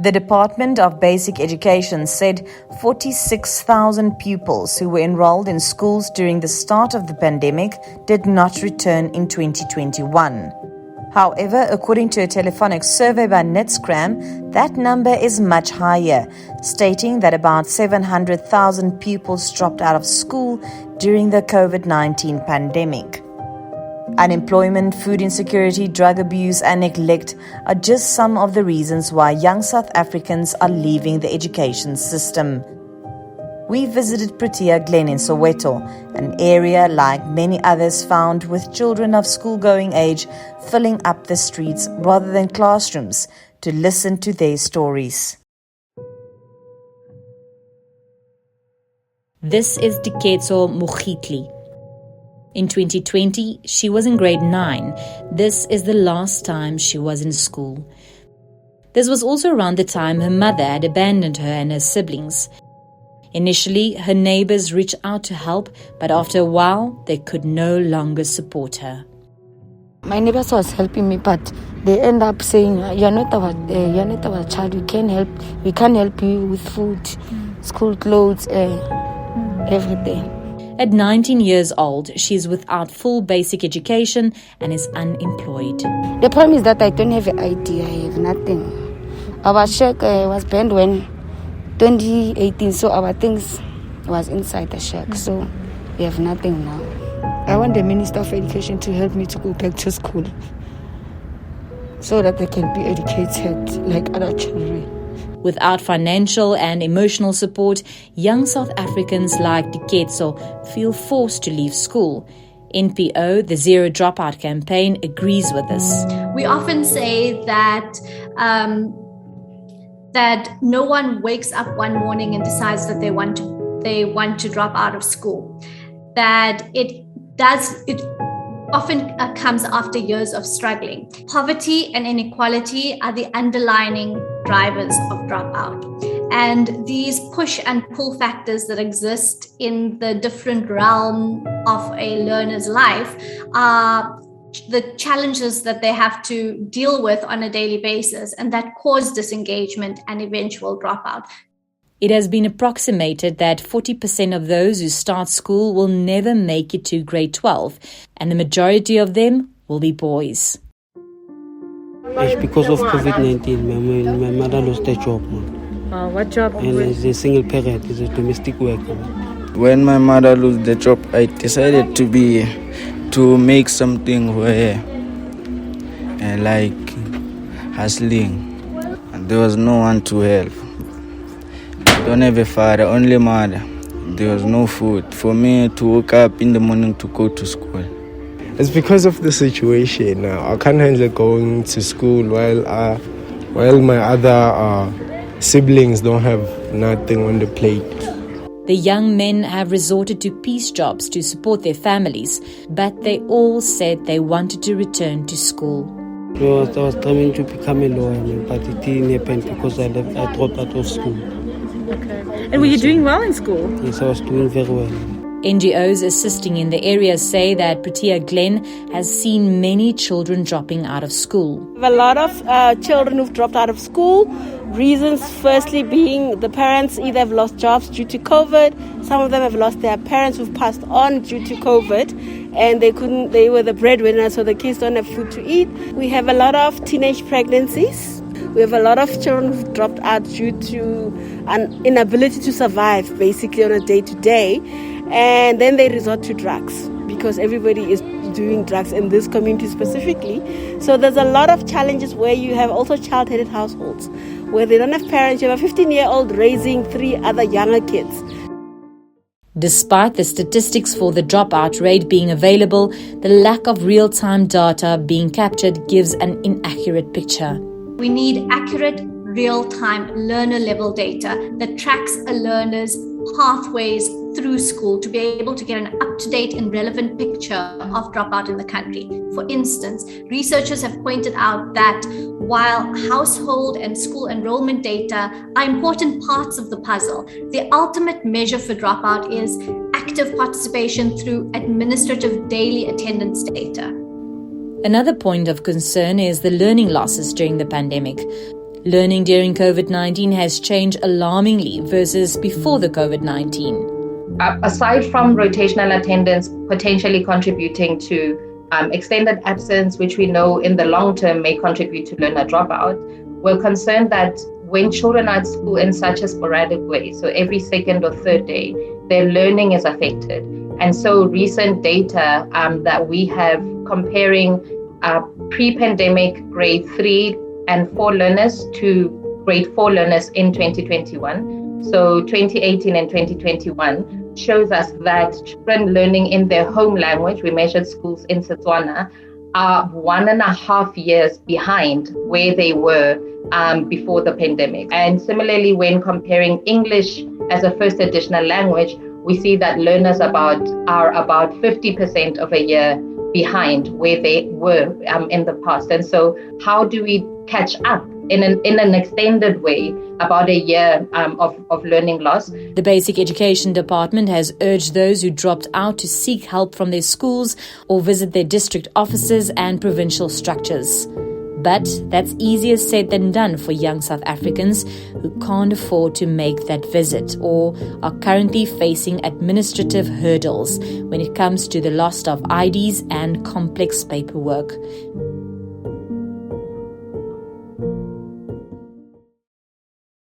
The Department of Basic Education said 46,000 pupils who were enrolled in schools during the start of the pandemic did not return in 2021. However, according to a telephonic survey by Netscram, that number is much higher, stating that about 700,000 pupils dropped out of school during the COVID-19 pandemic. Unemployment, food insecurity, drug abuse and neglect are just some of the reasons why young South Africans are leaving the education system. We visited Protea Glen in Soweto, an area like many others found with children of school-going age filling up the streets rather than classrooms to listen to their stories. This is Diketso Mogitli. In 2020, she was in grade 9. This is the last time she was in school. This was also around the time her mother had abandoned her and her siblings. Initially, her neighbors reached out to help, but after a while, they could no longer support her. My neighbors was helping me, but they end up saying, you're not our child, we can't help you with food, school clothes, everything. At 19 years old, she is without full basic education and is unemployed. The problem is that I don't have an ID, I have nothing. Our shack was banned when 2018, so our things was inside the shack, so we have nothing now. I want the Minister of Education to help me to go back to school so that they can be educated like other children. Without financial and emotional support, young South Africans like Diketso feel forced to leave school. NPO, the Zero Dropout campaign, agrees with this. We often say that that no one wakes up one morning and decides that they want to drop out of school. That it often comes after years of struggling. Poverty and inequality are the underlying drivers of dropout. And these push and pull factors that exist in the different realm of a learner's life are the challenges that they have to deal with on a daily basis, and that cause disengagement and eventual dropout. It has been approximated that 40% of those who start school will never make it to grade 12, and the majority of them will be boys. It's because of COVID-19. My mother lost her job. What job? And as a single parent, is a domestic worker. When my mother lost the job, I decided to make something for her, like hustling. And there was no one to help. I don't have a father, only mother. There was no food for me to wake up in the morning to go to school. It's because of the situation. I can't handle going to school while my other siblings don't have nothing on the plate. The young men have resorted to piece jobs to support their families, but they all said they wanted to return to school. I was trying to become a lawyer, but it didn't happen because I dropped out of school. Okay. And were you doing well in school? Yes, I was doing very well. NGOs assisting in the area say that Protea Glen has seen many children dropping out of school. A lot of children who've dropped out of school. Reasons firstly being the parents either have lost jobs due to COVID. Some of them have lost their parents who've passed on due to COVID, and they were the breadwinners, so the kids don't have food to eat. We have a lot of teenage pregnancies. We have a lot of children who've dropped out due to an inability to survive basically on a day-to-day. And then they resort to drugs because everybody is doing drugs in this community specifically. So there's a lot of challenges where you have also child-headed households where they don't have parents. You have a 15-year-old raising 3 other younger kids. Despite the statistics for the dropout rate being available, the lack of real-time data being captured gives an inaccurate picture. We need accurate, real-time learner-level data that tracks a learner's pathways through school to be able to get an up-to-date and relevant picture of dropout in the country. For instance, researchers have pointed out that while household and school enrollment data are important parts of the puzzle, the ultimate measure for dropout is active participation through administrative daily attendance data. Another point of concern is the learning losses during the pandemic. Learning during COVID-19 has changed alarmingly versus before the COVID-19. Aside from rotational attendance potentially contributing to extended absence, which we know in the long term may contribute to learner dropout, we're concerned that when children are at school in such a sporadic way, so every second or third day, their learning is affected. And so recent data that we have comparing pre-pandemic grade 3 and 4 learners to grade 4 learners in 2021, so 2018 and 2021, shows us that children learning in their home language, we measured schools in Setswana, are 1.5 years behind where they were before the pandemic. And similarly, when comparing English as a first additional language, we see that learners are about 50% of a year behind where they were in the past. And so how do we catch up in an extended way about a year of learning loss? The Basic Education Department has urged those who dropped out to seek help from their schools or visit their district offices and provincial structures. But that's easier said than done for young South Africans who can't afford to make that visit or are currently facing administrative hurdles when it comes to the loss of IDs and complex paperwork.